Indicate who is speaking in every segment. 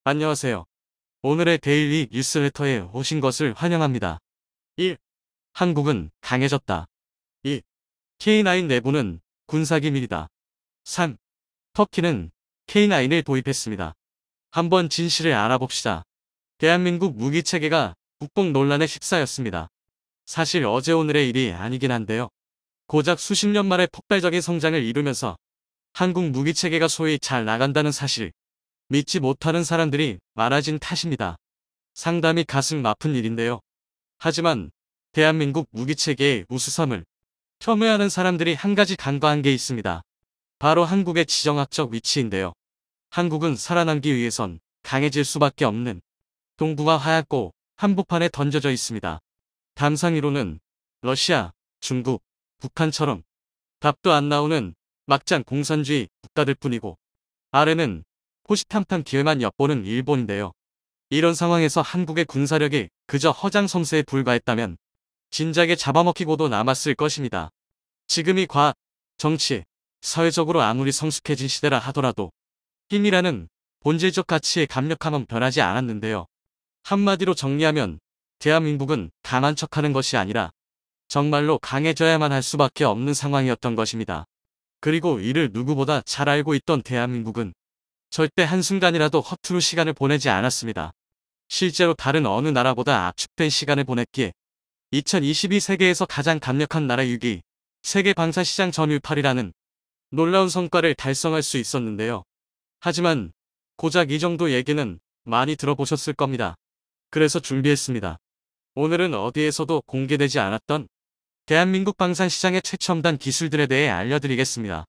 Speaker 1: 안녕하세요. 오늘의 데일리 뉴스레터에 오신 것을 환영합니다. 1. 한국은 강해졌다. 2. K9 내부는 군사기밀이다. 3. 터키는 K9을 도입했습니다. 한번 진실을 알아봅시다. 대한민국 무기체계가 국뽕 논란에 휩싸였습니다. 사실 어제 오늘의 일이 아니긴 한데요. 고작 수십 년 만에 폭발적인 성장을 이루면서 한국 무기체계가 소위 잘 나간다는 사실, 믿지 못하는 사람들이 많아진 탓입니다. 상당히 가슴 아픈 일인데요. 하지만 대한민국 무기체계의 우수성을 폄훼하는 사람들이 한 가지 간과한 게 있습니다. 바로 한국의 지정학적 위치인데요. 한국은 살아남기 위해선 강해질 수밖에 없는 동북아 하얗고 한복판에 던져져 있습니다. 담상위로는 러시아, 중국, 북한처럼 답도 안 나오는 막장 공산주의 국가들 뿐이고, 아래는 호시탐탐 기회만 엿보는 일본인데요. 이런 상황에서 한국의 군사력이 그저 허장성세에 불과했다면 진작에 잡아먹히고도 남았을 것입니다. 지금이 과학, 정치, 사회적으로 아무리 성숙해진 시대라 하더라도 힘이라는 본질적 가치의 강력함은 변하지 않았는데요. 한마디로 정리하면 대한민국은 강한 척하는 것이 아니라 정말로 강해져야만 할 수밖에 없는 상황이었던 것입니다. 그리고 이를 누구보다 잘 알고 있던 대한민국은 절대 한순간이라도 허투루 시간을 보내지 않았습니다. 실제로 다른 어느 나라보다 압축된 시간을 보냈기에 2022 세계에서 가장 강력한 나라 6위, 세계 방사시장 점유율 8위라는 놀라운 성과를 달성할 수 있었는데요. 하지만 고작 이 정도 얘기는 많이 들어보셨을 겁니다. 그래서 준비했습니다. 오늘은 어디에서도 공개되지 않았던 대한민국 방산시장의 최첨단 기술들에 대해 알려드리겠습니다.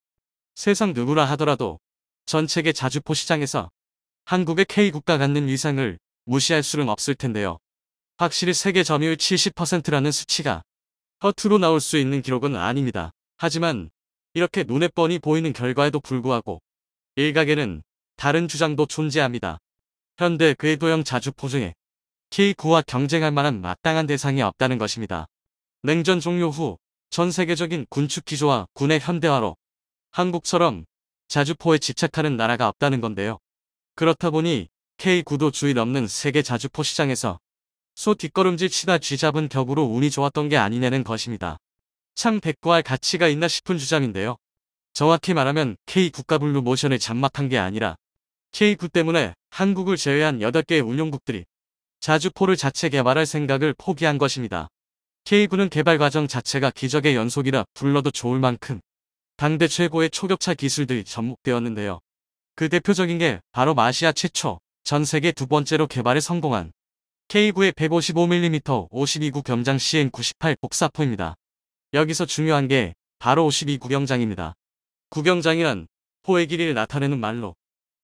Speaker 1: 세상 누구라 하더라도 전 세계 자주포 시장에서 한국의 K국가 갖는 위상을 무시할 수는 없을 텐데요. 확실히 세계 점유율 70%라는 수치가 허투루 나올 수 있는 기록은 아닙니다. 하지만 이렇게 눈에 뻔히 보이는 결과에도 불구하고 일각에는 다른 주장도 존재합니다. 현대 궤도형 자주포 중에 K9와 경쟁할 만한 마땅한 대상이 없다는 것입니다. 냉전 종료 후 전 세계적인 군축 기조와 군의 현대화로 한국처럼 자주포에 집착하는 나라가 없다는 건데요. 그렇다 보니 K9도 주의 넘는 세계 자주포 시장에서 소 뒷걸음질 치다 쥐잡은 격으로 운이 좋았던 게 아니냐는 것입니다. 참 대꾸할 가치가 있나 싶은 주장인데요. 정확히 말하면 K 국가블루 모션을 장막한 게 아니라 K9 때문에 한국을 제외한 8개의 운용국들이 자주포를 자체 개발할 생각을 포기한 것입니다. K9는 개발 과정 자체가 기적의 연속이라 불러도 좋을 만큼 당대 최고의 초격차 기술들이 접목되었는데요. 그 대표적인 게 바로 아시아 최초, 전 세계 두 번째로 개발에 성공한 K9의 155mm 52구 경장 CN98 복사포입니다. 여기서 중요한 게 바로 52구 경장입니다. 구경장이란 포의 길이를 나타내는 말로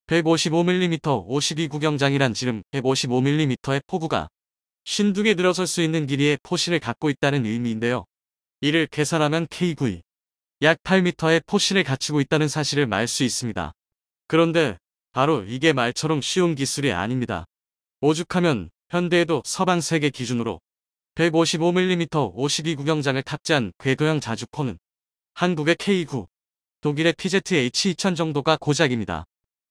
Speaker 1: 155mm 52구 경장이란 지름 155mm의 포구가 52개 들어설 수 있는 길이의 포실을 갖고 있다는 의미인데요. 이를 계산하면 K9이 약 8m의 포실을 갖추고 있다는 사실을 알 수 있습니다. 그런데 바로 이게 말처럼 쉬운 기술이 아닙니다. 오죽하면 현대에도 서방 세계 기준으로 155mm 52구 경장을 탑재한 궤도형 자주포는 한국의 K9, 독일의 PZH-2000 정도가 고작입니다.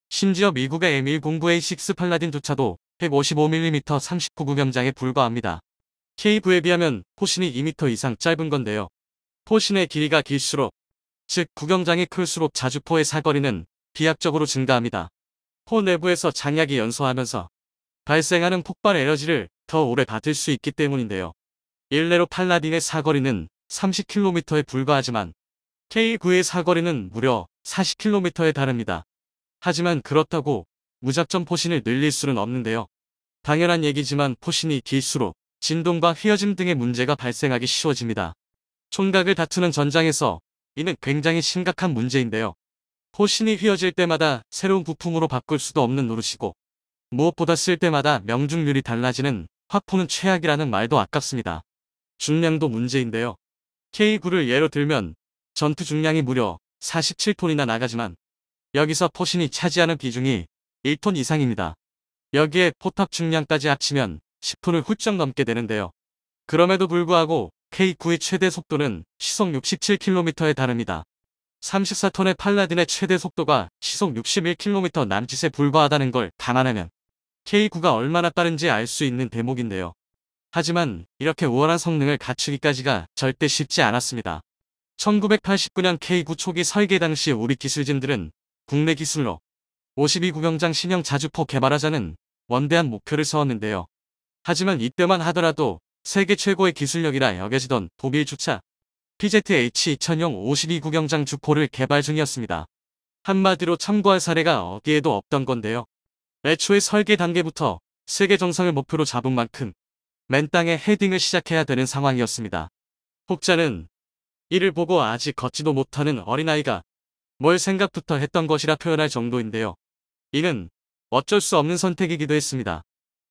Speaker 1: 심지어 미국의 M109A6 팔라딘조차도 155mm 39구 경장에 불과합니다. K9에 비하면 포신이 2m 이상 짧은 건데요. 포신의 길이가 길수록, 즉 구경장이 클수록 자주포의 사거리는 비약적으로 증가합니다. 포 내부에서 장약이 연소하면서 발생하는 폭발 에너지를 더 오래 받을 수 있기 때문인데요. 일례로 팔라딘의 사거리는 30km에 불과하지만 K9의 사거리는 무려 40km에 달합니다. 하지만 그렇다고 무작정 포신을 늘릴 수는 없는데요. 당연한 얘기지만 포신이 길수록 진동과 휘어짐 등의 문제가 발생하기 쉬워집니다. 촌각을 다투는 전장에서 이는 굉장히 심각한 문제인데요. 포신이 휘어질 때마다 새로운 부품으로 바꿀 수도 없는 노릇이고, 무엇보다 쓸 때마다 명중률이 달라지는 화포는 최악이라는 말도 아깝습니다. 중량도 문제인데요. K9를 예로 들면 전투 중량이 무려 47톤이나 나가지만 여기서 포신이 차지하는 비중이 1톤 이상입니다. 여기에 포탑 중량까지 합치면 10톤을 훌쩍 넘게 되는데요. 그럼에도 불구하고 K9의 최대 속도는 시속 67km에 달합니다. 34톤의 팔라딘의 최대 속도가 시속 61km 남짓에 불과하다는 걸 감안하면 K9가 얼마나 빠른지 알 수 있는 대목인데요. 하지만 이렇게 우월한 성능을 갖추기까지가 절대 쉽지 않았습니다. 1989년 K9 초기 설계 당시 우리 기술진들은 국내 기술로 52구경장 신형 자주포 개발하자는 원대한 목표를 세웠는데요. 하지만 이때만 하더라도 세계 최고의 기술력이라 여겨지던 독일 주차 PZH-2000용 52구경장 주포를 개발 중이었습니다. 한마디로 참고할 사례가 어디에도 없던 건데요. 애초에 설계 단계부터 세계 정상을 목표로 잡은 만큼 맨 땅에 헤딩을 시작해야 되는 상황이었습니다. 혹자는 이를 보고 아직 걷지도 못하는 어린아이가 뭘 생각부터 했던 것이라 표현할 정도인데요. 이는 어쩔 수 없는 선택이기도 했습니다.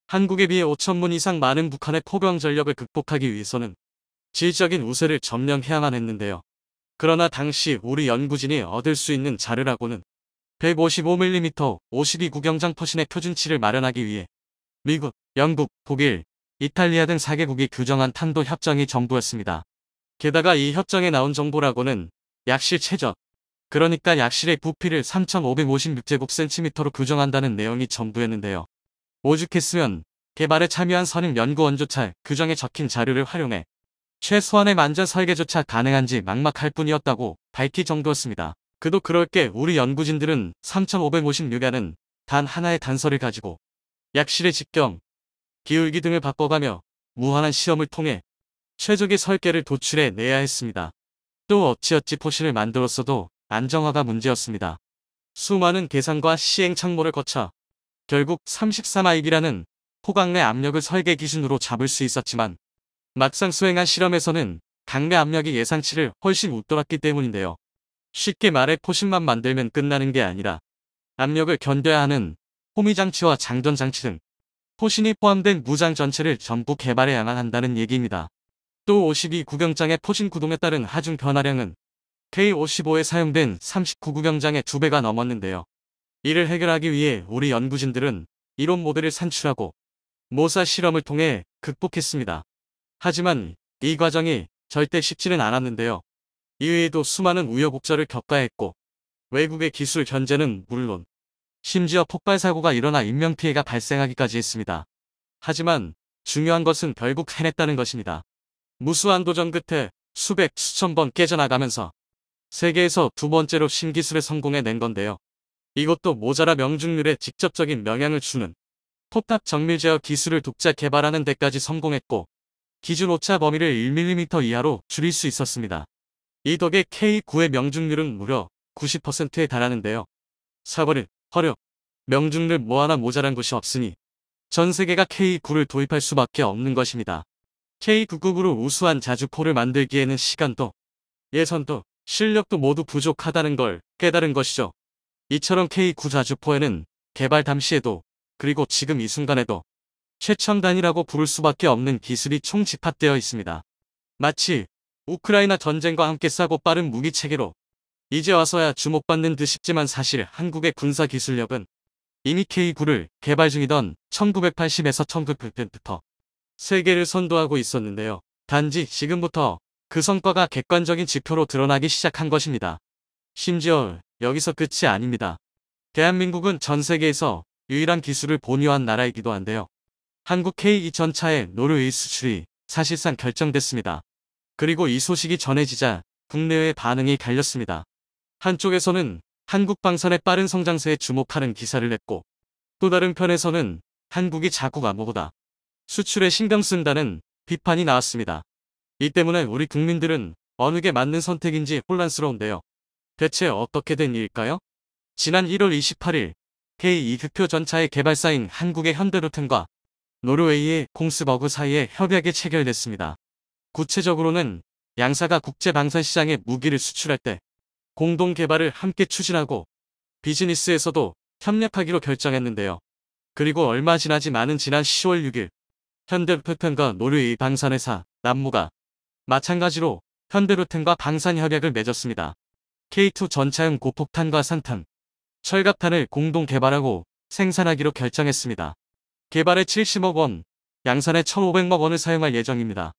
Speaker 1: 한국에 비해 5,000문 이상 많은 북한의 포병 전력을 극복하기 위해서는 질적인 우세를 점령해야만 했는데요. 그러나 당시 우리 연구진이 얻을 수 있는 자료라고는 155mm 52구경장 포신의 표준치를 마련하기 위해 미국, 영국, 독일, 이탈리아 등 4개국이 규정한 탄도 협정이 전부였습니다. 게다가 이 협정에 나온 정보라고는 약실 최저, 그러니까 약실의 부피를 3,556제곱센티미터로 규정한다는 내용이 전부였는데요. 오죽했으면 개발에 참여한 선임 연구원조차 규정에 적힌 자료를 활용해 최소한의 만전 설계조차 가능한지 막막할 뿐이었다고 밝힐 정도였습니다. 그도 그럴 게 우리 연구진들은 3,556이라는 단 하나의 단서를 가지고 약실의 직경, 기울기 등을 바꿔가며 무한한 시험을 통해 최적의 설계를 도출해 내야 했습니다. 또 어찌어찌 포신을 만들었어도 안정화가 문제였습니다. 수많은 계산과 시행 착모를 거쳐 결국 33마입이라는 포강내 압력을 설계 기준으로 잡을 수 있었지만 막상 수행한 실험에서는 강내 압력이 예상치를 훨씬 웃돌았기 때문인데요. 쉽게 말해 포신만 만들면 끝나는 게 아니라 압력을 견뎌야 하는 호미장치와 장전장치 등 포신이 포함된 무장 전체를 전부 개발해야만 한다는 얘기입니다. 또 52구경장의 포신 구동에 따른 하중 변화량은 K55에 사용된 39구경장의 2배가 넘었는데요. 이를 해결하기 위해 우리 연구진들은 이론 모델을 산출하고 모사 실험을 통해 극복했습니다. 하지만 이 과정이 절대 쉽지는 않았는데요. 이외에도 수많은 우여곡절을 겪어야 했고 외국의 기술 견제는 물론 심지어 폭발 사고가 일어나 인명피해가 발생하기까지 했습니다. 하지만 중요한 것은 결국 해냈다는 것입니다. 무수한 도전 끝에 수백, 수천 번 깨져나가면서 세계에서 두 번째로 신기술에 성공해낸 건데요. 이것도 모자라 명중률에 직접적인 영향을 주는 포탑 정밀 제어 기술을 독자 개발하는 데까지 성공했고 기준 오차 범위를 1mm 이하로 줄일 수 있었습니다. 이 덕에 K9의 명중률은 무려 90%에 달하는데요. 사버릇, 허력, 명중률 뭐 하나 모자란 곳이 없으니 전 세계가 K9를 도입할 수밖에 없는 것입니다. K9급으로 우수한 자주포를 만들기에는 시간도, 예산도, 실력도 모두 부족하다는 걸 깨달은 것이죠. 이처럼 K9 자주포에는 개발 당시에도 그리고 지금 이 순간에도 최첨단이라고 부를 수밖에 없는 기술이 총집합되어 있습니다. 마치 우크라이나 전쟁과 함께 싸고 빠른 무기 체계로 이제 와서야 주목받는 듯 싶지만 사실 한국의 군사 기술력은 이미 K9를 개발 중이던 1980에서 1900년부터 세계를 선도하고 있었는데요. 단지 지금부터 그 성과가 객관적인 지표로 드러나기 시작한 것입니다. 심지어 여기서 끝이 아닙니다. 대한민국은 전 세계에서 유일한 기술을 보유한 나라이기도 한데요. 한국 K2 전차의 노르웨이 수출이 사실상 결정됐습니다. 그리고 이 소식이 전해지자 국내외의 반응이 갈렸습니다. 한쪽에서는 한국 방산의 빠른 성장세에 주목하는 기사를 냈고 또 다른 편에서는 한국이 자국 안보보다 수출에 신경 쓴다는 비판이 나왔습니다. 이 때문에 우리 국민들은 어느 게 맞는 선택인지 혼란스러운데요. 대체 어떻게 된 일일까요? 지난 1월 28일 K2 흑표 전차의 개발사인 한국의 현대로템과 노르웨이의 공스버그 사이에 협약이 체결됐습니다. 구체적으로는 양사가 국제방산시장에 무기를 수출할 때 공동 개발을 함께 추진하고 비즈니스에서도 협력하기로 결정했는데요. 그리고 얼마 지나지 않은 지난 10월 6일 현대로템과 노르웨이 방산회사 남무가 마찬가지로 현대로템과 방산협약을 맺었습니다. K2 전차용 고폭탄과 산탄, 철갑탄을 공동 개발하고 생산하기로 결정했습니다. 개발에 70억 원, 양산에 1,500억 원을 사용할 예정입니다.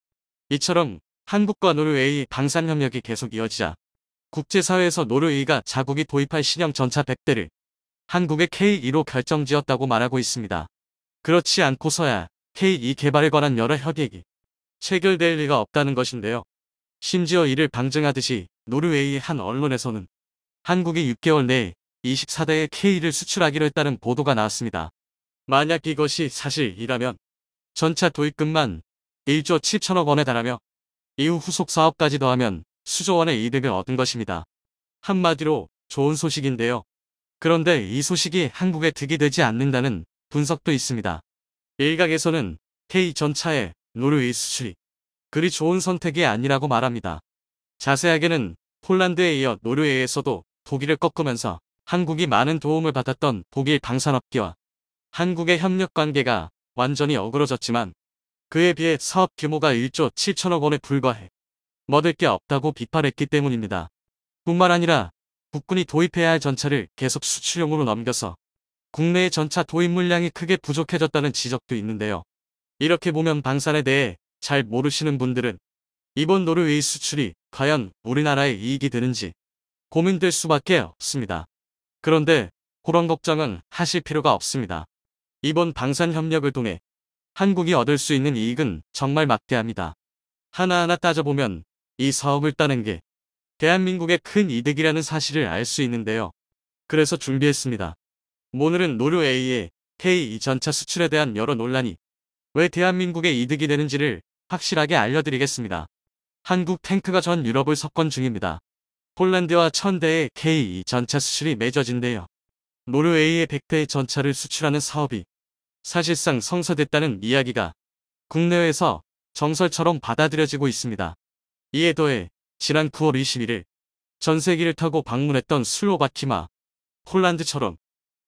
Speaker 1: 이처럼 한국과 노르웨이 방산협력이 계속 이어지자 국제사회에서 노르웨이가 자국이 도입할 신형 전차 100대를 한국의 K2로 결정지었다고 말하고 있습니다. 그렇지 않고서야 K2 개발에 관한 여러 협약이 체결될 리가 없다는 것인데요. 심지어 이를 방증하듯이 노르웨이의 한 언론에서는 한국이 6개월 내에 24대의 K를 수출하기로 했다는 보도가 나왔습니다. 만약 이것이 사실이라면 전차 도입금만 1조 7천억 원에 달하며 이후 후속 사업까지 더하면 수조 원의 이득을 얻은 것입니다. 한마디로 좋은 소식인데요. 그런데 이 소식이 한국에 득이 되지 않는다는 분석도 있습니다. 일각에서는 K 전차의 노르웨이 수출이 그리 좋은 선택이 아니라고 말합니다. 자세하게는 폴란드에 이어 노르웨이에서도 독일을 꺾으면서 한국이 많은 도움을 받았던 독일 방산업계와 한국의 협력 관계가 완전히 어그러졌지만 그에 비해 사업 규모가 1조 7천억 원에 불과해 먹을 게 없다고 비판했기 때문입니다. 뿐만 아니라 국군이 도입해야 할 전차를 계속 수출용으로 넘겨서 국내의 전차 도입 물량이 크게 부족해졌다는 지적도 있는데요. 이렇게 보면 방산에 대해 잘 모르시는 분들은 이번 노르웨이 수출이 과연 우리나라에 이익이 되는지 고민될 수밖에 없습니다. 그런데 그런 걱정은 하실 필요가 없습니다. 이번 방산 협력을 통해 한국이 얻을 수 있는 이익은 정말 막대합니다. 하나하나 따져보면 이 사업을 따는 게 대한민국의 큰 이득이라는 사실을 알 수 있는데요. 그래서 준비했습니다. 오늘은 노르웨이의 K2 전차 수출에 대한 여러 논란이 왜 대한민국에 이득이 되는지를 확실하게 알려드리겠습니다. 한국 탱크가 전 유럽을 석권 중입니다. 폴란드와 1000대의 K2 전차 수출이 맺어진대요. 노르웨이의 100대의 전차를 수출하는 사업이 사실상 성사됐다는 이야기가 국내외에서 정설처럼 받아들여지고 있습니다. 이에 더해 지난 9월 21일 전세기를 타고 방문했던 슬로바키아, 폴란드처럼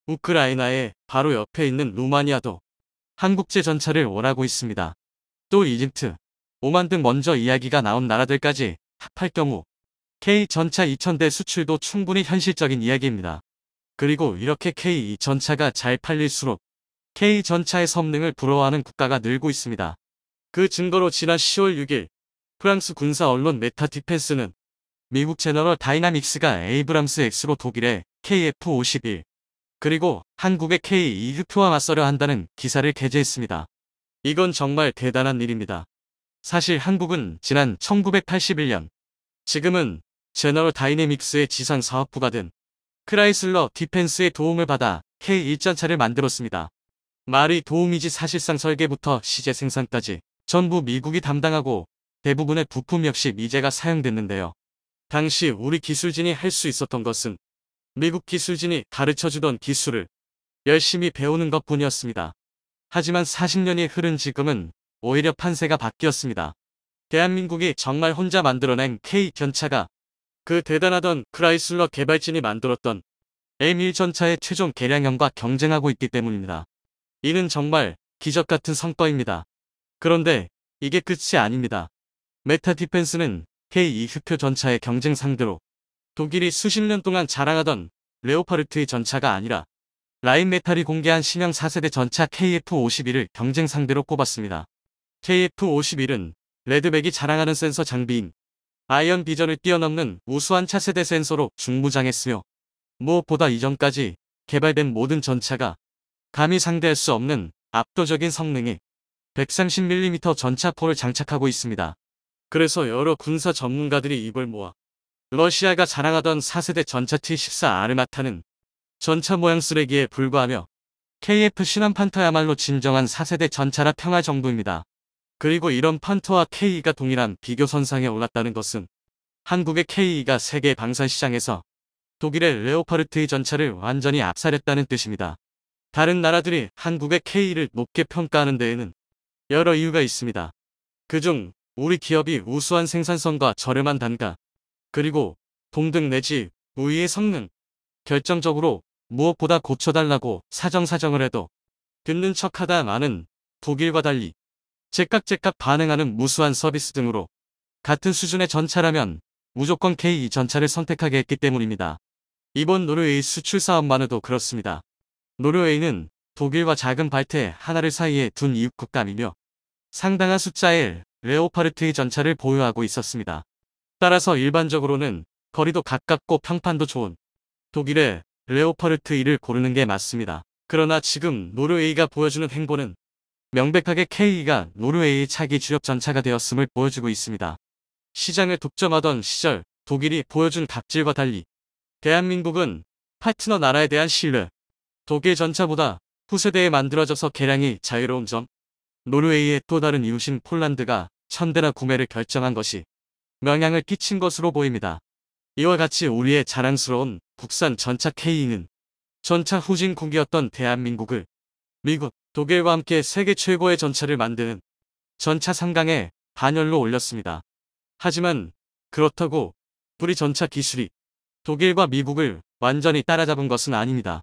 Speaker 1: 우크라이나의 바로 옆에 있는 루마니아도 한국제 전차를 원하고 있습니다. 또 이집트, 오만 등 먼저 이야기가 나온 나라들까지 합할 경우 K 전차 2000대 수출도 충분히 현실적인 이야기입니다. 그리고 이렇게 K 전차가 잘 팔릴수록 K 전차의 성능을 부러워하는 국가가 늘고 있습니다. 그 증거로 지난 10월 6일 프랑스 군사 언론 메타 디펜스는 미국 제너럴 다이나믹스가 에이브람스 X로 독일의 KF-51 그리고 한국의 K2표와 맞서려 한다는 기사를 게재했습니다. 이건 정말 대단한 일입니다. 사실 한국은 지난 1981년 지금은 제너럴 다이내믹스의 지상 사업부가 된 크라이슬러 디펜스의 도움을 받아 K1전차를 만들었습니다. 말이 도움이지 사실상 설계부터 시제 생산까지 전부 미국이 담당하고 대부분의 부품 역시 미제가 사용됐는데요. 당시 우리 기술진이 할 수 있었던 것은 미국 기술진이 가르쳐주던 기술을 열심히 배우는 것뿐이었습니다. 하지만 40년이 흐른 지금은 오히려 판세가 바뀌었습니다. 대한민국이 정말 혼자 만들어낸 K 전차가 그 대단하던 크라이슬러 개발진이 만들었던 M1 전차의 최종 개량형과 경쟁하고 있기 때문입니다. 이는 정말 기적 같은 성과입니다. 그런데 이게 끝이 아닙니다. 메타 디펜스는 K2 흡표 전차의 경쟁 상대로 독일이 수십 년 동안 자랑하던 레오파르트의 전차가 아니라 라인메탈이 공개한 신형 4세대 전차 KF-51을 경쟁 상대로 꼽았습니다. KF-51은 레드백이 자랑하는 센서 장비인 아이언 비전을 뛰어넘는 우수한 차세대 센서로 중무장했으며 무엇보다 이전까지 개발된 모든 전차가 감히 상대할 수 없는 압도적인 성능의 130mm 전차포를 장착하고 있습니다. 그래서 여러 군사 전문가들이 입을 모아 러시아가 자랑하던 4세대 전차 T-14 아르마타는 전차 모양 쓰레기에 불과하며 KF 신한판터야말로 진정한 4세대 전차라 평할 정도입니다. 그리고 이런 판터와 K2가 동일한 비교선상에 올랐다는 것은 한국의 K2가 세계 방산시장에서 독일의 레오파르트의 전차를 완전히 압살했다는 뜻입니다. 다른 나라들이 한국의 K2를 높게 평가하는 데에는 여러 이유가 있습니다. 그중 우리 기업이 우수한 생산성과 저렴한 단가, 그리고 동등 내지 우위의 성능, 결정적으로 무엇보다 고쳐달라고 사정을 해도 듣는 척하다 많은 독일과 달리 제깍제깍 반응하는 무수한 서비스 등으로 같은 수준의 전차라면 무조건 K2 전차를 선택하게 했기 때문입니다. 이번 노르웨이 수출 사업만으로도 그렇습니다. 노르웨이는 독일과 작은 발트 하나를 사이에 둔 이웃 국가이며 상당한 숫자의 레오파르트의 전차를 보유하고 있었습니다. 따라서 일반적으로는 거리도 가깝고 평판도 좋은 독일의 레오파르트 1을 고르는 게 맞습니다. 그러나 지금 노르웨이가 보여주는 행보는 명백하게 K가 노르웨이의 차기 주력 전차가 되었음을 보여주고 있습니다. 시장을 독점하던 시절 독일이 보여준 갑질과 달리 대한민국은 파트너 나라에 대한 신뢰, 독일 전차보다 후세대에 만들어져서 개량이 자유로운 점, 노르웨이의 또 다른 이웃인 폴란드가 천대나 구매를 결정한 것이 영향을 끼친 것으로 보입니다. 이와 같이 우리의 자랑스러운 국산 전차 K는 전차 후진국이었던 대한민국을 미국, 독일과 함께 세계 최고의 전차를 만드는 전차 상강에 반열로 올렸습니다. 하지만 그렇다고 우리 전차 기술이 독일과 미국을 완전히 따라잡은 것은 아닙니다.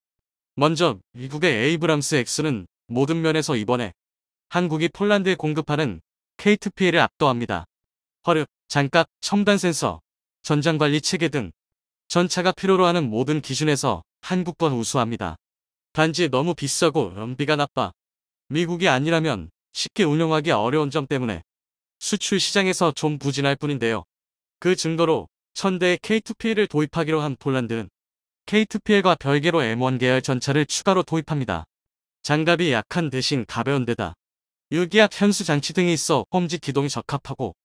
Speaker 1: 먼저 미국의 에이브람스 X는 모든 면에서 이번에 한국이 폴란드에 공급하는 K2P를 압도합니다. 화력, 장갑, 첨단 센서, 전장관리 체계 등 전차가 필요로 하는 모든 기준에서 한국권 우수합니다. 단지 너무 비싸고 연비가 나빠 미국이 아니라면 쉽게 운용하기 어려운 점 때문에 수출 시장에서 좀 부진할 뿐인데요. 그 증거로 1000대의 K2PL을 도입하기로 한 폴란드는 K2PL과 별개로 M1 계열 전차를 추가로 도입합니다. 장갑이 약한 대신 가벼운 데다 유기압 현수 장치 등이 있어 홈지 기동이 적합하고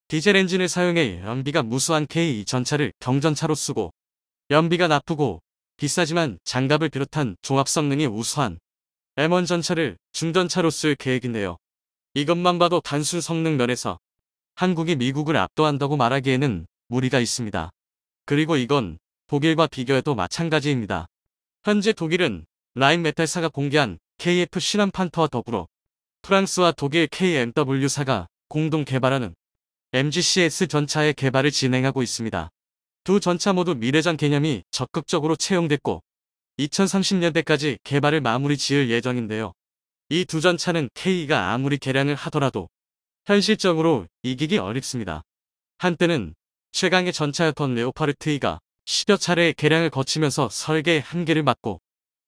Speaker 1: 디젤 엔진을 사용해 연비가 무수한 K2 전차를 경전차로 쓰고 연비가 나쁘고 비싸지만 장갑을 비롯한 종합 성능이 우수한 M1 전차를 중전차로 쓸 계획인데요. 이것만 봐도 단순 성능 면에서 한국이 미국을 압도한다고 말하기에는 무리가 있습니다. 그리고 이건 독일과 비교해도 마찬가지입니다. 현재 독일은 라인메탈사가 공개한 KF 신한판터와 더불어 프랑스와 독일 KMW사가 공동 개발하는 MGCS 전차의 개발을 진행하고 있습니다. 두 전차 모두 미래전 개념이 적극적으로 채용됐고 2030년대까지 개발을 마무리 지을 예정인데요. 이 두 전차는 K가 아무리 개량을 하더라도 현실적으로 이기기 어렵습니다. 한때는 최강의 전차였던 레오파르트 2가 10여 차례의 개량을 거치면서 설계의 한계를 맞고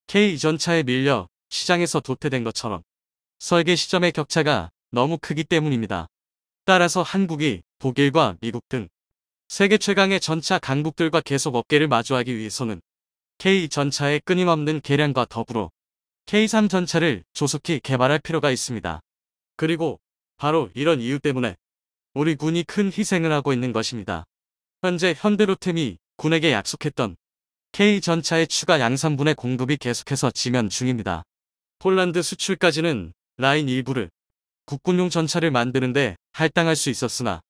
Speaker 1: K 전차에 밀려 시장에서 도태된 것처럼 설계 시점의 격차가 너무 크기 때문입니다. 따라서 한국이 독일과 미국 등 세계 최강의 전차 강국들과 계속 어깨를 마주하기 위해서는 K 전차의 끊임없는 개량과 더불어 K3 전차를 조속히 개발할 필요가 있습니다. 그리고 바로 이런 이유 때문에 우리 군이 큰 희생을 하고 있는 것입니다. 현재 현대로템이 군에게 약속했던 K 전차의 추가 양산분의 공급이 계속해서 지면 중입니다. 폴란드 수출까지는 라인 일부를 국군용 전차를 만드는데 할당할 수 있었으나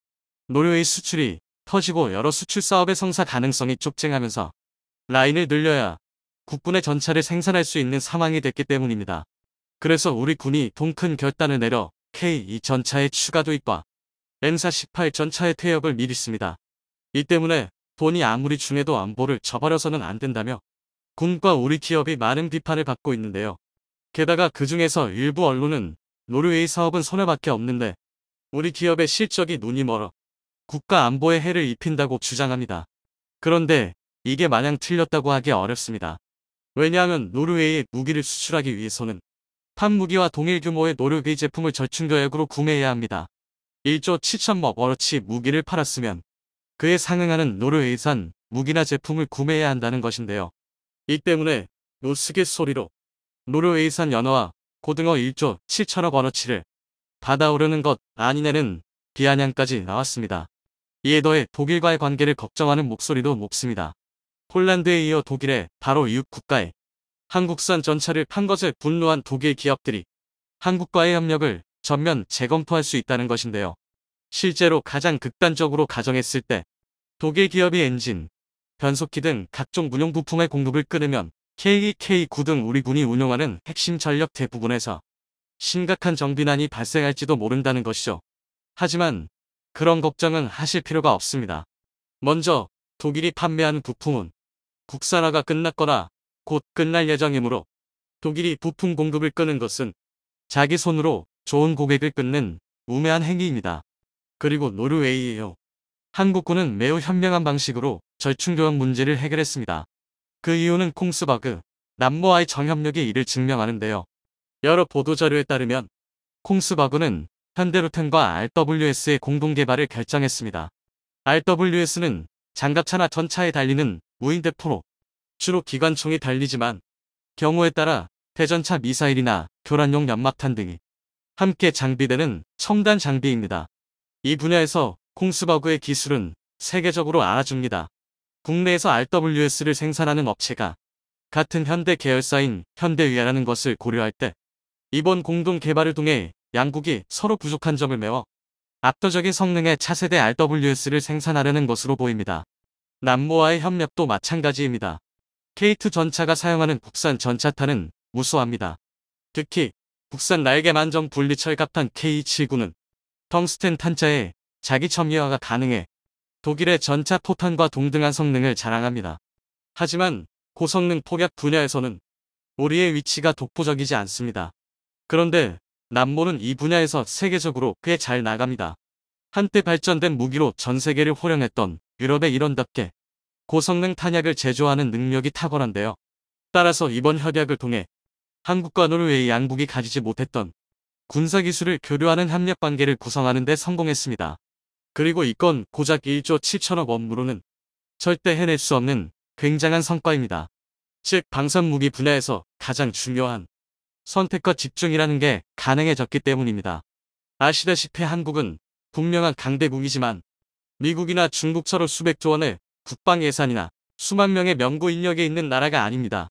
Speaker 1: 노르웨이 수출이 터지고 여러 수출 사업의 성사 가능성이 촉쟁하면서 라인을 늘려야 국군의 전차를 생산할 수 있는 상황이 됐기 때문입니다. 그래서 우리 군이 돈 큰 결단을 내려 K2 전차의 추가 도입과 M418 전차의 퇴역을 미뤘습니다. 이 때문에 돈이 아무리 중해도 안보를 저버려서는 안 된다며 군과 우리 기업이 많은 비판을 받고 있는데요. 게다가 그 중에서 일부 언론은 노르웨이 사업은 손해밖에 없는데 우리 기업의 실적이 눈이 멀어 국가 안보에 해를 입힌다고 주장합니다. 그런데 이게 마냥 틀렸다고 하기 어렵습니다. 왜냐하면 노르웨이에 무기를 수출하기 위해서는 판무기와 동일 규모의 노르웨이 제품을 절충교역으로 구매해야 합니다. 1조 7천억 원어치 무기를 팔았으면 그에 상응하는 노르웨이산 무기나 제품을 구매해야 한다는 것인데요. 이 때문에 우스갯소리로 노르웨이산 연어와 고등어 1조 7천억 원어치를 받아오르는 것 아니냐는 비아냥까지 나왔습니다. 이에 더해 독일과의 관계를 걱정하는 목소리도 높습니다. 폴란드에 이어 독일의 바로 이웃 국가에 한국산 전차를 판 것에 분노한 독일 기업들이 한국과의 협력을 전면 재검토할 수 있다는 것인데요. 실제로 가장 극단적으로 가정했을 때 독일 기업이 엔진, 변속기 등 각종 군용 부품의 공급을 끊으면 K2, K9 등 우리 군이 운용하는 핵심 전력 대부분에서 심각한 정비난이 발생할지도 모른다는 것이죠. 하지만 그런 걱정은 하실 필요가 없습니다. 먼저 독일이 판매하는 부품은 국산화가 끝났거나 곧 끝날 예정이므로 독일이 부품 공급을 끊은 것은 자기 손으로 좋은 고객을 끊는 우매한 행위입니다. 그리고 노르웨이예요. 한국군은 매우 현명한 방식으로 절충교역 문제를 해결했습니다. 그 이유는 콩스버그, 남모와의 정협력이 이를 증명하는데요. 여러 보도자료에 따르면 콩스버그는 현대로템과 RWS의 공동개발을 결정했습니다. RWS는 장갑차나 전차에 달리는 무인대 포로, 주로 기관총이 달리지만 경우에 따라 대전차 미사일이나 교란용 연막탄 등이 함께 장비되는 첨단 장비입니다. 이 분야에서 콩스버그의 기술은 세계적으로 알아줍니다. 국내에서 RWS를 생산하는 업체가 같은 현대 계열사인 현대위아라는 것을 고려할 때 이번 공동 개발을 통해 양국이 서로 부족한 점을 메워 압도적인 성능의 차세대 RWS를 생산하려는 것으로 보입니다. 남모와의 협력도 마찬가지입니다. K2 전차가 사용하는 국산 전차탄은 우수합니다. 특히 국산 날개만정 분리철갑탄 K79는 텅스텐 탄자에 자기 첨예화가 가능해 독일의 전차 포탄과 동등한 성능을 자랑합니다. 하지만 고성능 폭약 분야에서는 우리의 위치가 독보적이지 않습니다. 그런데 남모는 이 분야에서 세계적으로 꽤 잘 나갑니다. 한때 발전된 무기로 전 세계를 호령했던 유럽의 일원답게 고성능 탄약을 제조하는 능력이 탁월한데요. 따라서 이번 협약을 통해 한국과 노르웨이 양국이 가지지 못했던 군사기술을 교류하는 협력관계를 구성하는 데 성공했습니다. 그리고 이 건 고작 1조 7천억 원으로는 절대 해낼 수 없는 굉장한 성과입니다. 즉 방산무기 분야에서 가장 중요한 선택과 집중이라는 게 가능해졌기 때문입니다. 아시다시피 한국은 분명한 강대국이지만 미국이나 중국처럼 수백조 원의 국방 예산이나 수만 명의 명고 인력이 있는 나라가 아닙니다.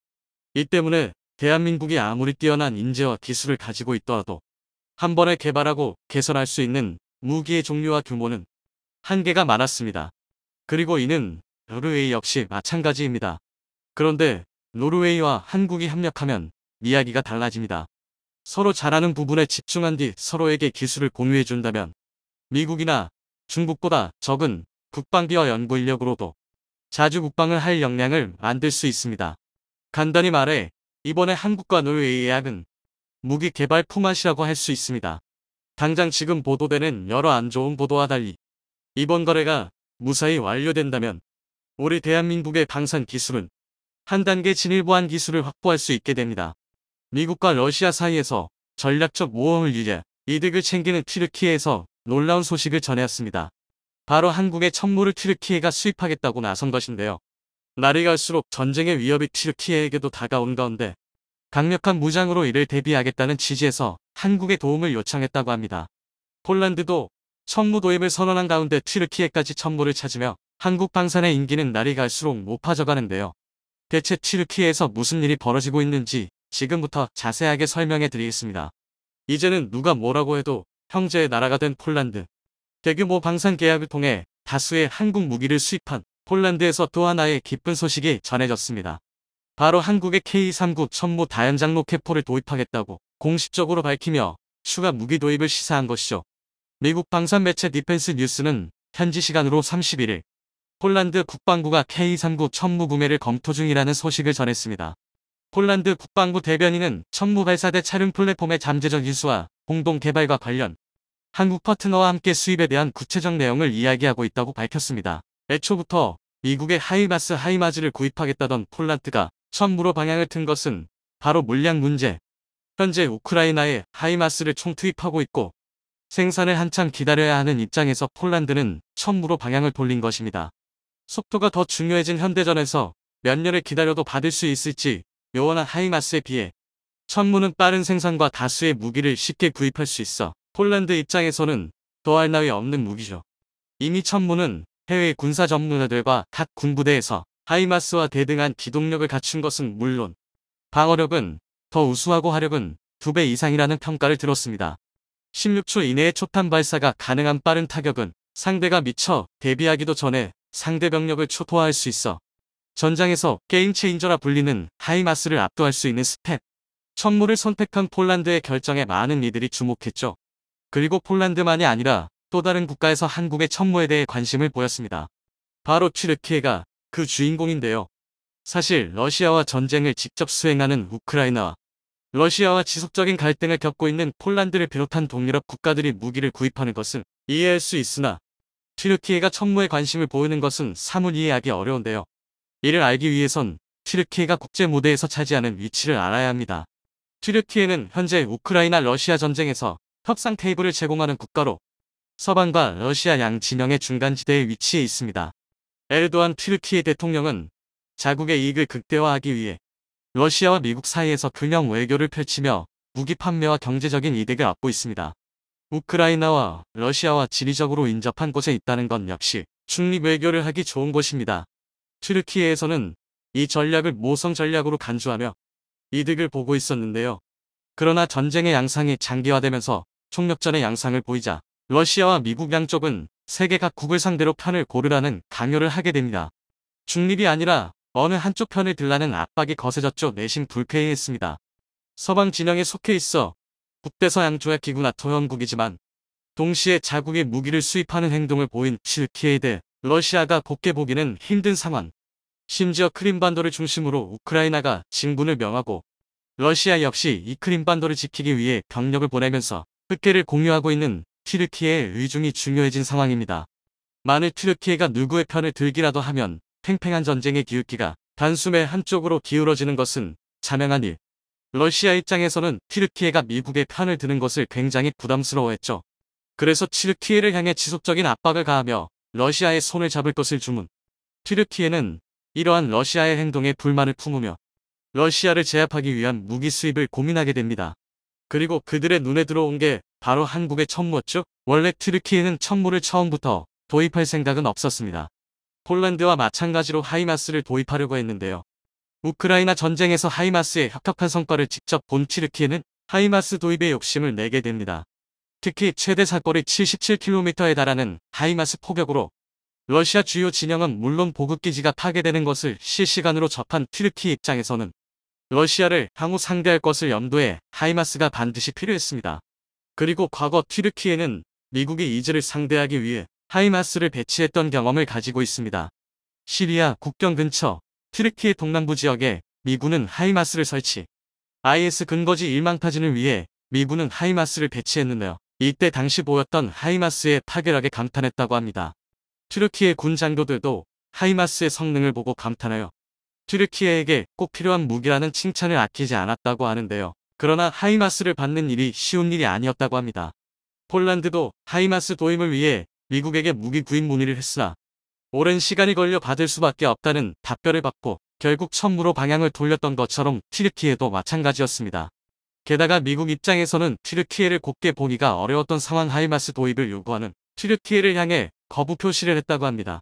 Speaker 1: 이 때문에 대한민국이 아무리 뛰어난 인재와 기술을 가지고 있더라도 한 번에 개발하고 개선할 수 있는 무기의 종류와 규모는 한계가 많았습니다. 그리고 이는 노르웨이 역시 마찬가지입니다. 그런데 노르웨이와 한국이 협력하면 이야기가 달라집니다. 서로 잘하는 부분에 집중한 뒤 서로에게 기술을 공유해준다면 미국이나 중국보다 적은 국방비와 연구 인력으로도 자주 국방을 할 역량을 만들 수 있습니다. 간단히 말해 이번에 한국과 노르웨이의 약은 무기 개발 품앗이라고 할 수 있습니다. 당장 지금 보도되는 여러 안 좋은 보도와 달리 이번 거래가 무사히 완료된다면 우리 대한민국의 방산 기술은 한 단계 진일보한 기술을 확보할 수 있게 됩니다. 미국과 러시아 사이에서 전략적 모험을 위해 이득을 챙기는 튀르키예에서 놀라운 소식을 전해왔습니다. 바로 한국의 천무를 튀르키예가 수입하겠다고 나선 것인데요. 날이 갈수록 전쟁의 위협이 튀르키예에게도 다가온 가운데 강력한 무장으로 이를 대비하겠다는 취지에서 한국의 도움을 요청했다고 합니다. 폴란드도 천무 도입을 선언한 가운데 튀르키예까지 천무를 찾으며 한국 방산의 인기는 날이 갈수록 높아져가는데요. 대체 튀르키예에서 무슨 일이 벌어지고 있는지 지금부터 자세하게 설명해 드리겠습니다. 이제는 누가 뭐라고 해도 형제의 나라가 된 폴란드. 대규모 방산 계약을 통해 다수의 한국 무기를 수입한 폴란드에서 또 하나의 기쁜 소식이 전해졌습니다. 바로 한국의 K39 천무 다연장 로켓포를 도입하겠다고 공식적으로 밝히며 추가 무기 도입을 시사한 것이죠. 미국 방산 매체 디펜스 뉴스는 현지 시간으로 31일 폴란드 국방부가 K39 천무 구매를 검토 중이라는 소식을 전했습니다. 폴란드 국방부 대변인은 천무 발사대 차륜 플랫폼의 잠재적 인수와 공동 개발과 관련 한국 파트너와 함께 수입에 대한 구체적 내용을 이야기하고 있다고 밝혔습니다. 애초부터 미국의 하이마즈를 구입하겠다던 폴란드가 천무로 방향을 튼 것은 바로 물량 문제. 현재 우크라이나에 하이마스를 총투입하고 있고 생산을 한참 기다려야 하는 입장에서 폴란드는 천무로 방향을 돌린 것입니다. 속도가 더 중요해진 현대전에서 몇 년을 기다려도 받을 수 있을지 요원한 하이마스에 비해 천무는 빠른 생산과 다수의 무기를 쉽게 구입할 수 있어 폴란드 입장에서는 더할 나위 없는 무기죠. 이미 천무는 해외 군사 전문가들과 각 군부대에서 하이마스와 대등한 기동력을 갖춘 것은 물론 방어력은 더 우수하고 화력은 2배 이상이라는 평가를 들었습니다. 16초 이내의 초탄 발사가 가능한 빠른 타격은 상대가 미처 대비하기도 전에 상대 병력을 초토화할 수 있어 전장에서 게임 체인저라 불리는 하이마스를 압도할 수 있는 스텝. 천무를 선택한 폴란드의 결정에 많은 이들이 주목했죠. 그리고 폴란드만이 아니라 또 다른 국가에서 한국의 천무에 대해 관심을 보였습니다. 바로 튀르키예가 그 주인공인데요. 사실 러시아와 전쟁을 직접 수행하는 우크라이나와 러시아와 지속적인 갈등을 겪고 있는 폴란드를 비롯한 동유럽 국가들이 무기를 구입하는 것은 이해할 수 있으나 튀르키예가 천무에 관심을 보이는 것은 사뭇 이해하기 어려운데요. 이를 알기 위해선 튀르키예가 국제 무대에서 차지하는 위치를 알아야 합니다. 튀르키예는 현재 우크라이나 러시아 전쟁에서 협상 테이블을 제공하는 국가로 서방과 러시아 양 진영의 중간지대에 위치해 있습니다. 에르도안 튀르키예 대통령은 자국의 이익을 극대화하기 위해 러시아와 미국 사이에서 균형 외교를 펼치며 무기 판매와 경제적인 이득을 얻고 있습니다. 우크라이나와 러시아와 지리적으로 인접한 곳에 있다는 건 역시 중립 외교를 하기 좋은 곳입니다. 튀르키예에서는 이 전략을 모성 전략으로 간주하며 이득을 보고 있었는데요. 그러나 전쟁의 양상이 장기화되면서 총력전의 양상을 보이자 러시아와 미국 양쪽은 세계 각국을 상대로 편을 고르라는 강요를 하게 됩니다. 중립이 아니라 어느 한쪽 편을 들라는 압박이 거세졌죠. 내심 불쾌해했습니다. 서방 진영에 속해 있어 북대서양 조약 기구 나토 회원국이지만 동시에 자국의 무기를 수입하는 행동을 보인 튀르키예에 대해 러시아가 곱게 보기는 힘든 상황. 심지어 크림반도를 중심으로 우크라이나가 진군을 명하고 러시아 역시 이 크림반도를 지키기 위해 병력을 보내면서 흑해를 공유하고 있는 튀르키예의 의중이 중요해진 상황입니다. 만일 튀르키예가 누구의 편을 들기라도 하면 팽팽한 전쟁의 기울기가 단숨에 한쪽으로 기울어지는 것은 자명한 일. 러시아 입장에서는 튀르키예가 미국의 편을 드는 것을 굉장히 부담스러워했죠. 그래서 튀르키예를 향해 지속적인 압박을 가하며 러시아의 손을 잡을 것을 주문. 튀르키예는 이러한 러시아의 행동에 불만을 품으며 러시아를 제압하기 위한 무기 수입을 고민하게 됩니다. 그리고 그들의 눈에 들어온 게 바로 한국의 천무였죠. 원래 튀르키예는 천무를 처음부터 도입할 생각은 없었습니다. 폴란드와 마찬가지로 하이마스를 도입하려고 했는데요. 우크라이나 전쟁에서 하이마스의 혁혁한 성과를 직접 본 튀르키예는 하이마스 도입에 욕심을 내게 됩니다. 특히 최대 사거리 77km에 달하는 하이마스 포격으로 러시아 주요 진영은 물론 보급기지가 파괴되는 것을 실시간으로 접한 튀르키예 입장에서는 러시아를 향후 상대할 것을 염두에 하이마스가 반드시 필요했습니다. 그리고 과거 튀르키예는 미국이 이즈를 상대하기 위해 하이마스를 배치했던 경험을 가지고 있습니다. 시리아 국경 근처 튀르키예 동남부 지역에 미군은 하이마스를 설치. IS 근거지 일망타진을 위해 미군은 하이마스를 배치했는데요. 이때 당시 보였던 하이마스의 파괴력에 감탄했다고 합니다. 튀르키예 군 장교들도 하이마스의 성능을 보고 감탄하여 튀르키예에게 꼭 필요한 무기라는 칭찬을 아끼지 않았다고 하는데요. 그러나 하이마스를 받는 일이 쉬운 일이 아니었다고 합니다. 폴란드도 하이마스 도입을 위해 미국에게 무기 구입 문의를 했으나 오랜 시간이 걸려 받을 수밖에 없다는 답변을 받고 결국 천무로 방향을 돌렸던 것처럼 튀르키예도 마찬가지였습니다. 게다가 미국 입장에서는 튀르키예를 곱게 보기가 어려웠던 상황 하이마스 도입을 요구하는 튀르키예를 향해 거부 표시를 했다고 합니다.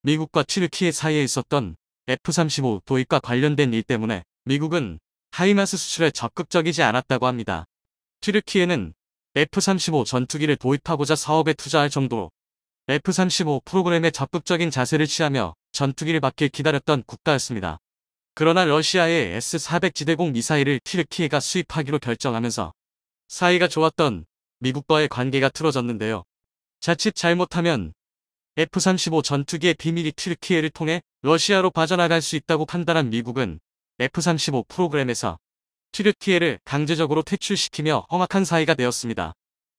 Speaker 1: 미국과 튀르키예 사이에 있었던 F-35 도입과 관련된 일 때문에 미국은 하이마스 수출에 적극적이지 않았다고 합니다. 튀르키예는 F-35 전투기를 도입하고자 사업에 투자할 정도로 F-35 프로그램에 적극적인 자세를 취하며 전투기를 받길 기다렸던 국가였습니다. 그러나 러시아의 S-400 지대공 미사일을 튀르키예가 수입하기로 결정하면서 사이가 좋았던 미국과의 관계가 틀어졌는데요. 자칫 잘못하면 F-35 전투기의 비밀이 튀르키예를 통해 러시아로 빠져나갈 수 있다고 판단한 미국은 F-35 프로그램에서 튀르키예를 강제적으로 퇴출시키며 험악한 사이가 되었습니다.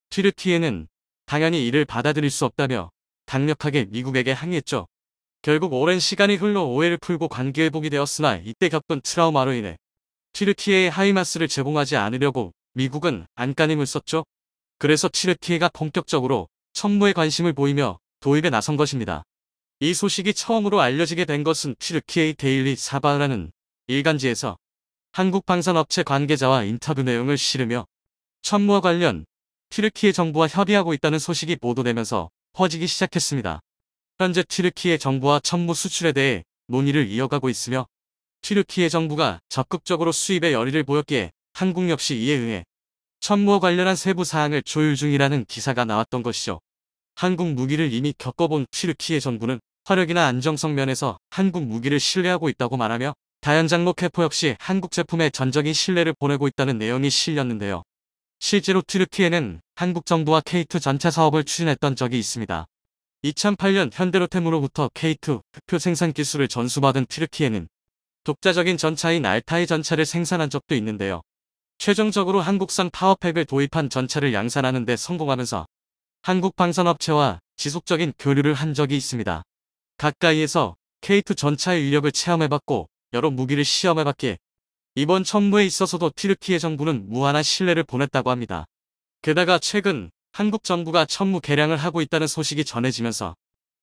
Speaker 1: 튀르키예는 당연히 이를 받아들일 수 없다며 강력하게 미국에게 항의했죠. 결국 오랜 시간이 흘러 오해를 풀고 관계회복이 되었으나 이때 겪은 트라우마로 인해 튀르키예의 하이마스를 제공하지 않으려고 미국은 안간힘을 썼죠. 그래서 튀르키예가 본격적으로 천무에 관심을 보이며 도입에 나선 것입니다. 이 소식이 처음으로 알려지게 된 것은 튀르키예의 데일리 사바라는 일간지에서 한국 방산업체 관계자와 인터뷰 내용을 실으며 천무와 관련 튀르키예 정부와 협의하고 있다는 소식이 보도되면서 퍼지기 시작했습니다. 현재 튀르키예 정부와 천무 수출에 대해 논의를 이어가고 있으며 튀르키예 정부가 적극적으로 수입에 열의를 보였기에 한국 역시 이에 의해 천무와 관련한 세부 사항을 조율 중이라는 기사가 나왔던 것이죠. 한국 무기를 이미 겪어본 튀르키예 정부는 화력이나 안정성 면에서 한국 무기를 신뢰하고 있다고 말하며 다연장로 캐포 역시 한국 제품에 전적인 신뢰를 보내고 있다는 내용이 실렸는데요. 실제로 튀르키예는 한국 정부와 K2 전차 사업을 추진했던 적이 있습니다. 2008년 현대로템으로부터 K2 흑표 생산 기술을 전수받은 튀르키예는 독자적인 전차인 알타이 전차를 생산한 적도 있는데요. 최종적으로 한국산 파워팩을 도입한 전차를 양산하는 데 성공하면서 한국 방산업체와 지속적인 교류를 한 적이 있습니다. 가까이에서 K2 전차의 위력을 체험해봤고 여러 무기를 시험해봤기에 이번 천무에 있어서도 튀르키예 정부는 무한한 신뢰를 보냈다고 합니다. 게다가 최근 한국 정부가 천무 개량을 하고 있다는 소식이 전해지면서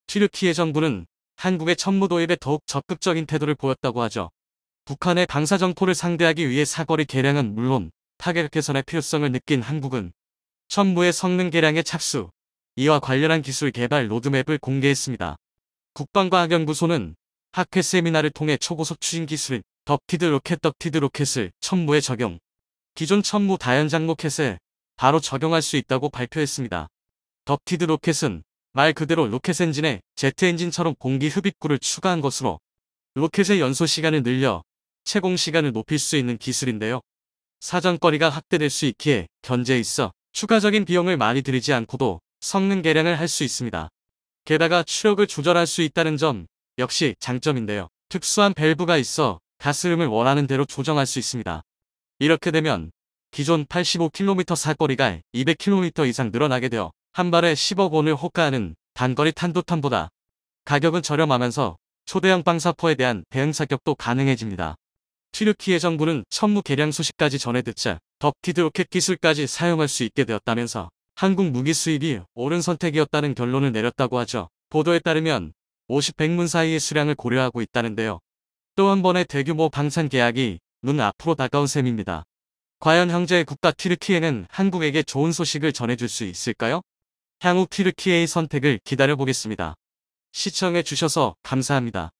Speaker 1: 튀르키예 정부는 한국의 천무 도입에 더욱 적극적인 태도를 보였다고 하죠. 북한의 방사정포를 상대하기 위해 사거리 개량은 물론 타격 개선의 필요성을 느낀 한국은 천무의 성능 개량에 착수, 이와 관련한 기술 개발 로드맵을 공개했습니다. 국방과학연구소는 학회 세미나를 통해 초고속 추진 기술인 덕티드 로켓을 천무에 적용, 기존 천무 다연장 로켓에 바로 적용할 수 있다고 발표했습니다. 덕티드 로켓은 말 그대로 로켓 엔진에 제트 엔진처럼 공기 흡입구를 추가한 것으로 로켓의 연소 시간을 늘려 채공 시간을 높일 수 있는 기술인데요. 사정거리가 확대될 수 있기에 견제에 있어 추가적인 비용을 많이 들이지 않고도 성능 개량을 할 수 있습니다. 게다가 추력을 조절할 수 있다는 점 역시 장점인데요. 특수한 밸브가 있어 가스음을 원하는 대로 조정할 수 있습니다. 이렇게 되면 기존 85km 사거리가 200km 이상 늘어나게 되어 한 발에 10억 원을 호가하는 단거리 탄도탄보다 가격은 저렴하면서 초대형 방사포에 대한 대응 사격도 가능해집니다. 튀르키예 정부는 천무 개량 소식까지 전해 듣자 덕티드 로켓 기술까지 사용할 수 있게 되었다면서 한국 무기 수입이 옳은 선택이었다는 결론을 내렸다고 하죠. 보도에 따르면 50, 100문 사이의 수량을 고려하고 있다는데요. 또 한 번의 대규모 방산 계약이 눈 앞으로 다가온 셈입니다. 과연 형제 국가 튀르키예는 한국에게 좋은 소식을 전해줄 수 있을까요? 향후 튀르키예의 선택을 기다려보겠습니다. 시청해주셔서 감사합니다.